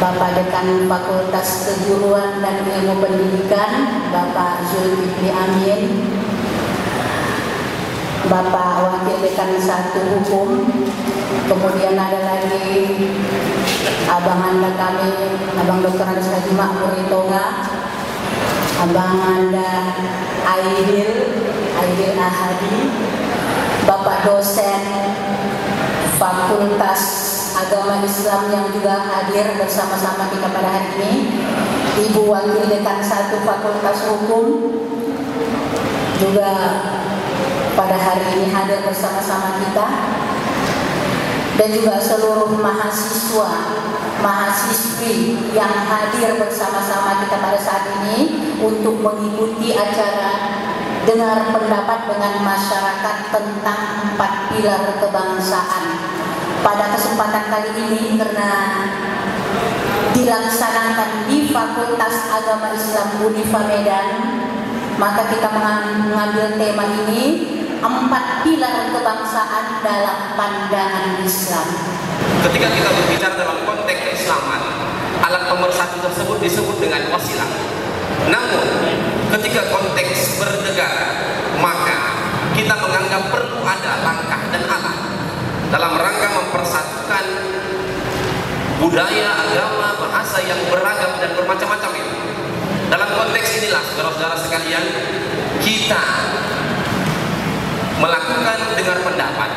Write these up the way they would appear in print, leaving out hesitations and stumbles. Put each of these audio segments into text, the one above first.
Bapak Dekan Fakultas Keguruan dan Ilmu Pendidikan, Bapak Zulkifli Amin, Bapak Wakil Dekan 1 Hukum, kemudian ada lagi Abang Anda kami, Abang Dr. Andes Haji Makmur Itonga, Abang Anda Aidil Ahadi, Bapak dosen Fakultas Agama Islam yang juga hadir bersama-sama kita pada hari ini, Ibu Wakil Dekan 1 Fakultas Hukum juga pada hari ini hadir bersama-sama kita, dan juga seluruh mahasiswa, mahasiswi yang hadir bersama-sama kita pada saat ini untuk mengikuti acara dengar pendapat dengan masyarakat tentang 4 pilar kebangsaan. Pada kesempatan kali ini, karena dilaksanakan di Fakultas Agama Islam Unifa Medan, maka kita mengambil tema ini, 4 pilar kebangsaan dalam pandangan Islam. Ketika kita berbicara dalam konteks keislaman, alat pemersatu tersebut disebut dengan wasilah. Namun, ketika konteks bernegara, maka kita menganggap perlu ada langkah dan alat dalam rangka mempersatukan budaya, agama, bahasa yang beragam dan bermacam-macam itu. Dalam konteks inilah, saudara-saudara sekalian, kita melakukan dengar pendapat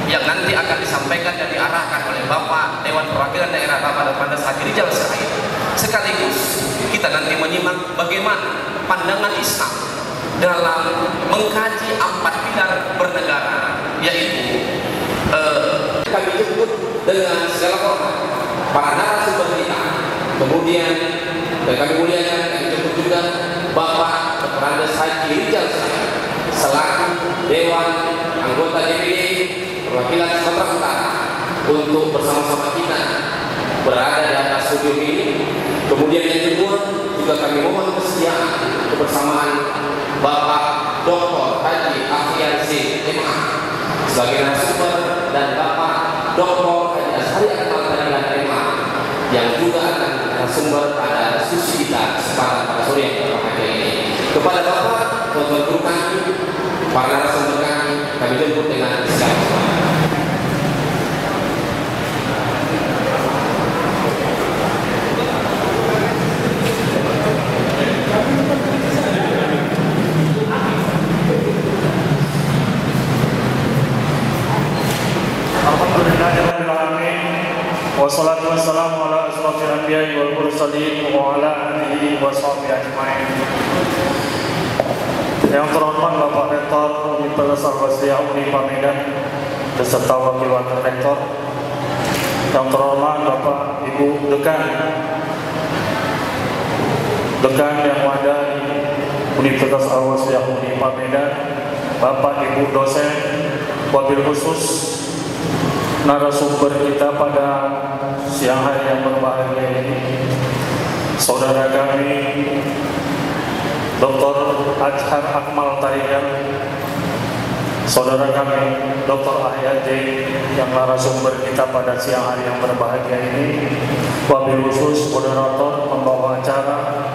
yang nanti akan disampaikan dan diarahkan oleh Bapak Dewan Perwakilan Daerah Bapak Dr. Andes Haji Rijal Sirait. Sekaligus kita nanti menyimak bagaimana pandangan Islam dalam mengkaji 4 pilar bernegara, yaitu kami jemput dengan segala hormat para narasumber kita. Kemudian dan kami muliakan, kami jemput juga Bapak Dr. Andes Haji Rijal Sirait selaku Dewan Anggota DPD Perwakilan Sumatera Utara untuk bersama-sama kita berada di atas studio ini. Kemudian yang kedua juga kami mohon kesediaan kebersamaan Bapak Dr. Haji Afiansi MA sebagai narasumber dan Bapak Dr. Haji Ashari Akmal MA yang juga akan narasumber pada diskusi kita kesempatan pada sore yang berbahagia ini. Kepada Bapak, tuan-tuan guru kami, para narasumber kami jemput dengan segala hormat. Wassalatu wassalamu ala asrafil anbiya'i wal mursalin wa ala alihi wa sahbihi ajma'in. Yang terhormat Bapak Rektor Universitas Al-Wasiyah Unifa Medan beserta Wakil Rektor. Yang terhormat Bapak Ibu Dekan yang ada di Universitas Al-Wasiyah Unifa Medan, Bapak Ibu dosen, wabil khusus narasumber kita pada siang hari yang berbahagia ini, saudara kami Dr. Ashar Akmal Tarigan, saudara kami Dr. Ahyadi yang narasumber kita pada siang hari yang berbahagia ini, wabil khusus moderator pembawa acara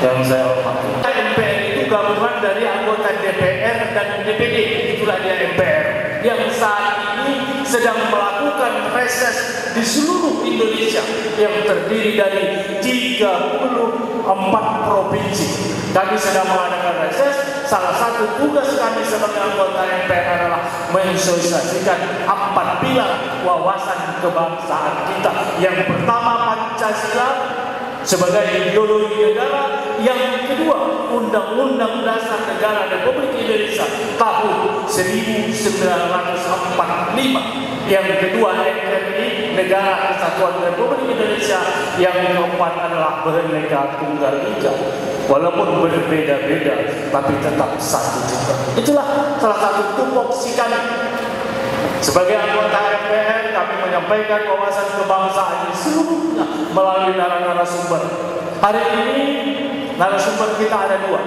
yang saya hormati. MPR itu gabungan dari anggota DPR dan DPD, itulah dia MPR yang saat ini sedang melakukan reses di seluruh Indonesia yang terdiri dari 34 provinsi. Kami sedang mengadakan reses. Salah satu tugas kami sebagai anggota MPR adalah mensosialisasikan 4 pilar wawasan kebangsaan kita. Yang pertama, Pancasila sebagai ideologi negara. Yang kedua, Undang-Undang Dasar Negara Republik Indonesia tahun 1945. Yang kedua, NKRI, Negara Kesatuan Republik Indonesia. Yang keempat adalah Bhinneka Tunggal Ika. Walaupun berbeda-beda, tapi tetap satu juga. Itulah salah satu tupoksi kami. Sebagai anggota MPR, kami menyampaikan wawasan kebangsaan seluruhnya melalui narasumber. Hari ini narasumber kita ada 2.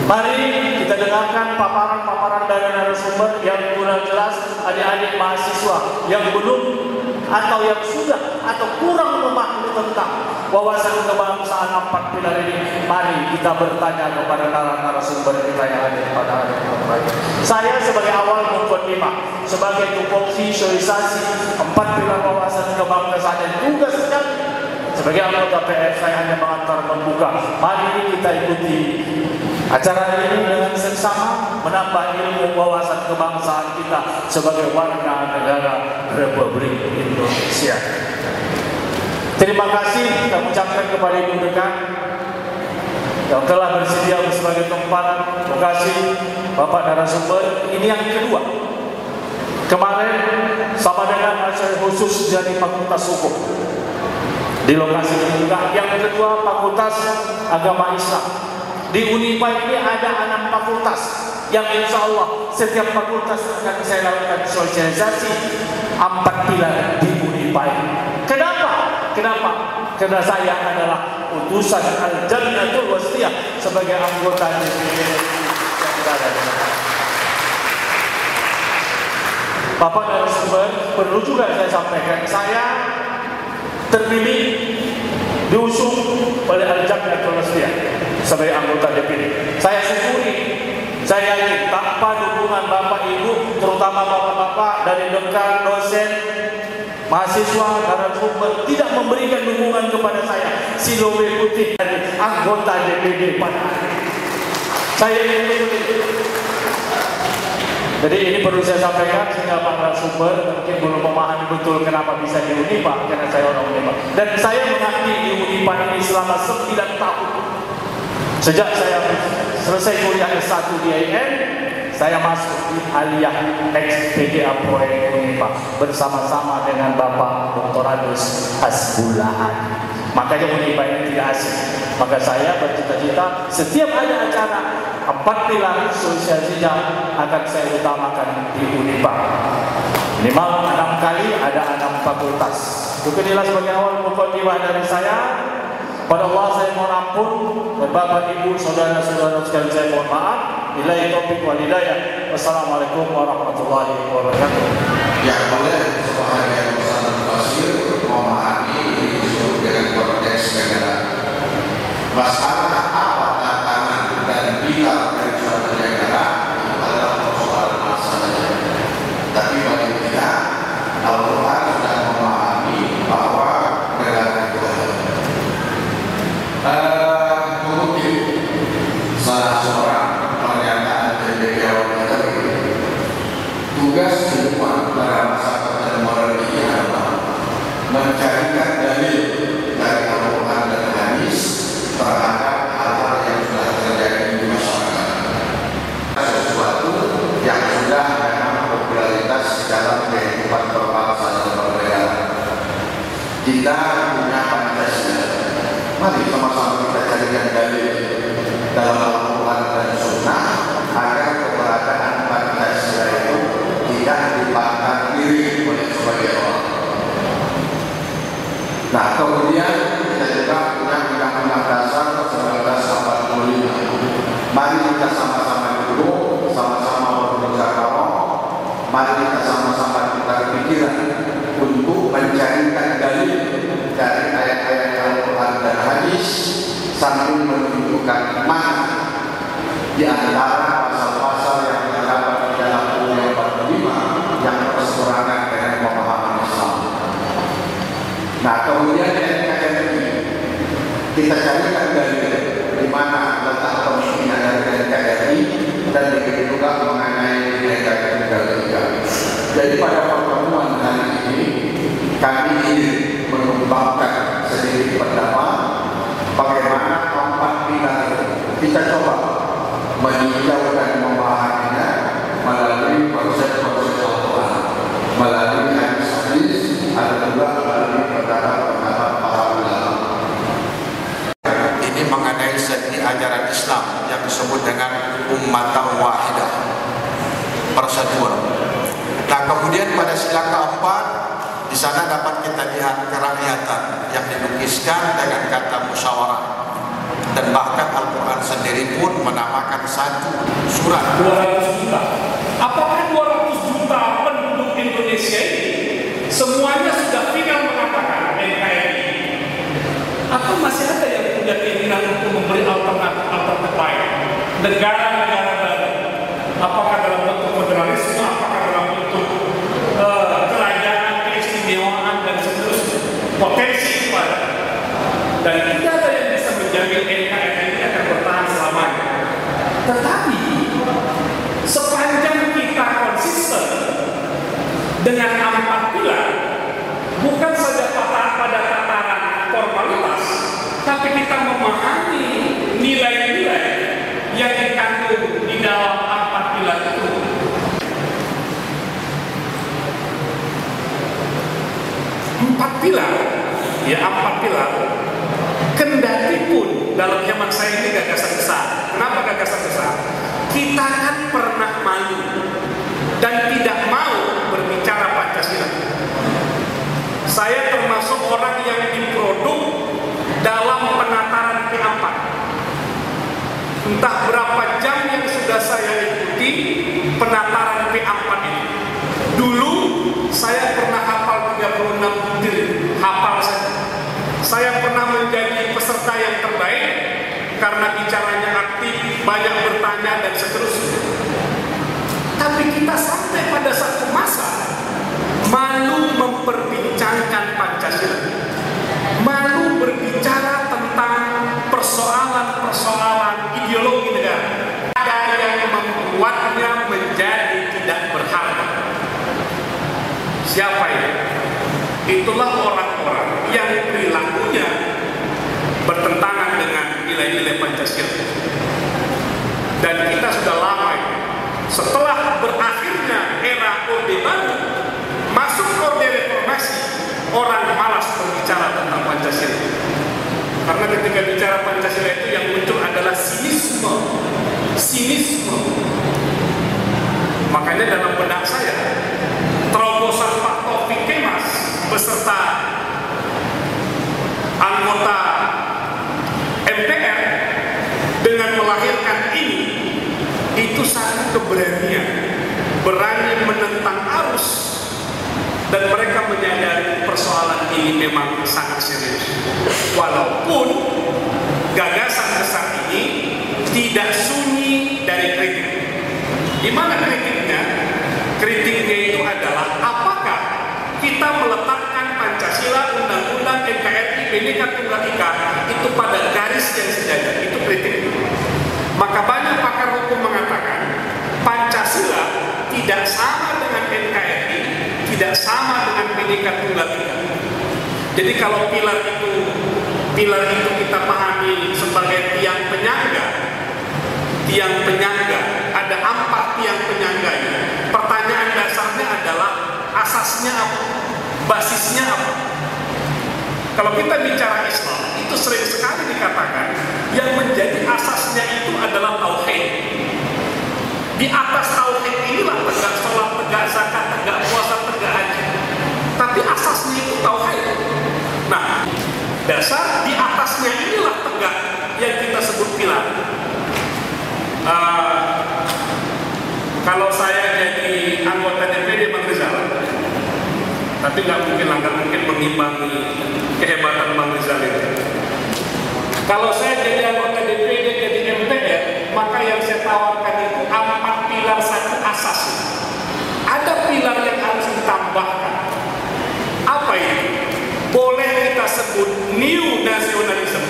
Mari kita dengarkan paparan-paparan dari narasumber yang kurang jelas adik-adik mahasiswa yang belum atau yang sudah atau kurang memahami tentang wawasan kebangsaan 4 pilar ini, mari kita bertanya kepada narasumber kita yang ada pada hari ini. Saya sebagai awal mukadimah, sebagai tupoksi sosialisasi 4 pilar wawasan kebangsaan dan tugas sekali sebagai anggota PR, saya hanya mengantar membuka. Mari kita ikuti acara ini dengan seksama, menambah ilmu wawasan kebangsaan kita sebagai warga negara Republik Indonesia. Terima kasih kita ucapkan kepada Ibu Dekan yang telah bersedia sebagai tempat. Terima kasih Bapak narasumber. Ini yang kedua. Kemarin sama dengan acara khusus dari Fakultas Hukum di lokasi ini juga. Yang kedua Fakultas Agama Islam. Di Unipa ini ada 6 fakultas yang insya Allah setiap fakultas akan saya lakukan sosialisasi 4 pilar di Unipa ini. Kenapa? Karena saya adalah utusan Al-Jannatul Wasthiyah sebagai anggota DPD yang berada di sana. Bapak narasumber, perlu juga saya sampaikan, saya terpilih diusung oleh Al-Jannatul Wasthiyah sebagai anggota DPD. Saya syukuri, saya yakin tanpa dukungan Bapak Ibu, terutama Bapak-Bapak dari dekan, dosen, mahasiswa, narasumber tidak memberikan dukungan kepada saya, si lobe putih dari anggota DPD pada hari ini. Saya ingin jadi ini perlu saya sampaikan sehingga Pak narasumber mungkin belum memahami betul kenapa bisa di Unipa, karena saya orang Unipa. Dan saya mengabdi di Unipa ini selama 9 tahun. Sejak saya selesai kuliah S1 di IAIN, saya masuk di Aliyah ex-PGA Proyek Unipa bersama-sama dengan Bapak Dr. Adus Hasbulahan. Makanya Unipa ini tidak asing. Maka saya bercita-cita setiap ada acara 4 pilar sosialisasi akan saya utamakan di Unipa. Minimal 6 kali ada 6 fakultas. Inilah sebagai awal mukadimah dari saya. Pada Allah saya mohon ampun, dan Bapak Ibu saudara-saudara sekalian saya mohon maaf. Billahi taufiq wal hidayah. Wassalamualaikum warahmatullahi wabarakatuh. Ya, boleh sebahagian pesan Basir memahami ini disebut dengan konteks negara. Masalah apa tantangan dan pilar dari suatu negara adalah persoalan masa saja. Tapi bagi kita, Al-Quran sudah memahami bahwa negara itu mengutip salah seorang pernyataan dari Jawa tugas kehidupan pada masa pertemuan ini adalah mencarikan dalil dari Al-Quran dan hadis terhadap hal-hal yang sudah terjadi di masyarakat, sesuatu yang sudah memang popularitas dalam kehidupan berbangsa dan bernegara. Kita punya Pancasila. Mari sama-sama kita carikan dalil dalam Al-Quran dan Sunnah agar keberadaan Pancasila itu tidak dipandang diri oleh sebagian orang. Nah, kemudian kita juga punya Undang-Undang Dasar 1945. Mari kita sama-sama duduk, sama-sama bermusyawarah. Mari kita sama-sama tukar pikiran untuk mencarikan dalil dari ayat-ayat Al-Quran dan hadis sambil menunjukkan mana di antara pasal-pasal yang terdapat di dalam UU 45 yang berseberangan dengan pemahaman Islam. Nah, kemudian NKRI kita carikan dalil di mana letak pemimpinan dari NKRI dan begitu juga mengenai negara-negara. Jadi pada pertemuan hari ini kami ingin mengembangkan sedikit pendapat bagaimana 4 pilar kita coba meninjau dan memahaminya melalui proses-proses Al-Quran, melalui hadis-hadis, ada juga melalui pendapat-pendapat para ulama. Ini mengenai seni ajaran Islam yang disebut dengan ummatan wahidah, persatuan. Nah, kemudian pada sila keempat di sana dapat kita lihat kerakyatan yang dilukiskan dengan kata musyawarah, dan bahkan Al-Quran sendiri pun menamakan satu surat 200 juta. Apakah 200 juta penduduk Indonesia ini semuanya sudah negara-negara baru, apakah dalam bentuk federalisme, apakah dalam bentuk kerajaan, keistimewaan dan seterusnya, potensi itu ada. Dan tidak ada yang bisa menjamin NKRI ini akan bertahan selamanya. Tetapi sepanjang kita konsisten dengan 4 pilar, bukan saja pada tataran formalitas, tapi kita memahami nilai-nilai yang dikandung di dalam 4 pilar itu. Empat pilar, kendati pun dalam hemat saya ini gagasan besar. Kenapa gagasan besar? Kita kan pernah malu dan tidak mau berbicara Pancasila. Saya termasuk orang yang diproduk dalam penataran P4. Entah berapa jam yang sudah saya ikuti penataran P4 ini. Dulu saya pernah hafal 36 butir, hafal saja. Saya pernah menjadi peserta yang terbaik karena bicaranya aktif, banyak bertanya dan seterusnya. Tapi kita sampai pada satu masa malu memperbincangkan Pancasila, malu berbicara tentang persoalan-persoalan ideologi negara. Ada yang membuatnya menjadi tidak berharga. Siapa ini? Itulah orang-orang yang perilakunya bertentangan dengan nilai-nilai Pancasila. Dan kita sudah lama ini. Setelah berakhirnya era Orde Baru, masuk Orde Reformasi, orang malas berbicara tentang Pancasila. Karena ketika bicara Pancasila itu yang muncul adalah sinisme. Makanya dalam benak saya, terobosan Pak Taufik Kemas beserta anggota MPR dengan melahirkan ini, itu satu keberanian, berani menentang arus, dan mereka menyadari persoalan ini memang sangat serius. Walaupun gagasan besar ini tidak sunyi dari kritik. Di mana kritiknya? Kritiknya itu adalah apakah kita meletakkan Pancasila, Undang-Undang, NKRI, Bhinneka Tunggal Ika itu pada garis yang sejajar. Itu kritik. Maka banyak pakar hukum mengatakan Pancasila tidak sama dengan NKRI, tidak sama dengan Bhinneka Tunggal Ika. Jadi kalau pilar itu kita pahami sebagai tiang penyangga, ada 4 tiang penyangganya. Pertanyaan dasarnya adalah asasnya apa? Basisnya apa? Kalau kita bicara Islam, itu sering sekali dikatakan yang menjadi asasnya itu adalah tauhid. Di atas tauhid inilah tegak sholat, tegak zakat, tegak puasa, tegak haji. Tapi asasnya itu tauhid. Nah, dasar di atasnya inilah tegak yang kita sebut pilar. Kalau saya jadi anggota DPD Bang Rizal, tapi nggak mungkin mengimbangi kehebatan Bang Rizal itu. Kalau saya jadi anggota DPD, jadi MPR, maka yang saya tawarkan itu 4 pilar, 1 asas. Ada pilar yang harus ditambahkan. Apa itu? Boleh kita sebut new nationalism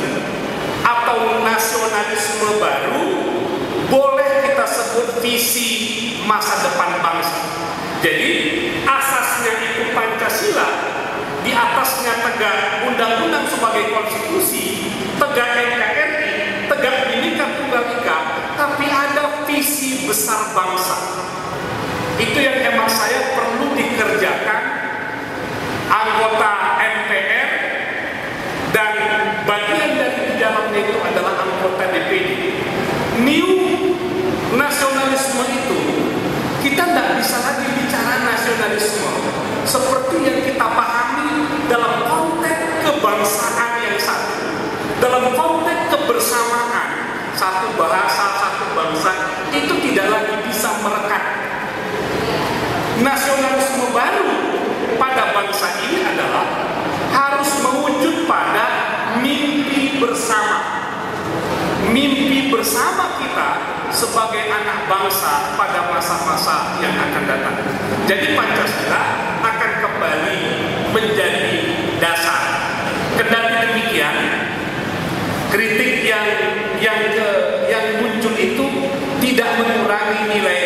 atau nasionalisme baru, boleh kita sebut visi masa depan bangsa. Jadi asasnya itu Pancasila, di atasnya tegak undang-undang sebagai konstitusi, tegak NKRI, tegak Bhinneka Tunggal Ika, tapi ada visi besar bangsa. Itu yang hemat saya perlu dikerjakan anggota MPR, dan bagian dari dalamnya itu adalah anggota DPD. New nasionalisme itu, kita tidak bisa lagi bicara nasionalisme seperti yang kita pahami dalam konteks kebangsaan yang satu, dalam konteks kebersamaan, satu bahasa, satu bangsa, itu tidak lagi bisa merekat. Nasionalisme baru pada bangsa ini adalah harus mewujud pada mimpi bersama. Mimpi bersama kita Jadi Pancasila akan kembali menjadi dasar. Kendati demikian, kritik yang muncul itu tidak mengurangi nilai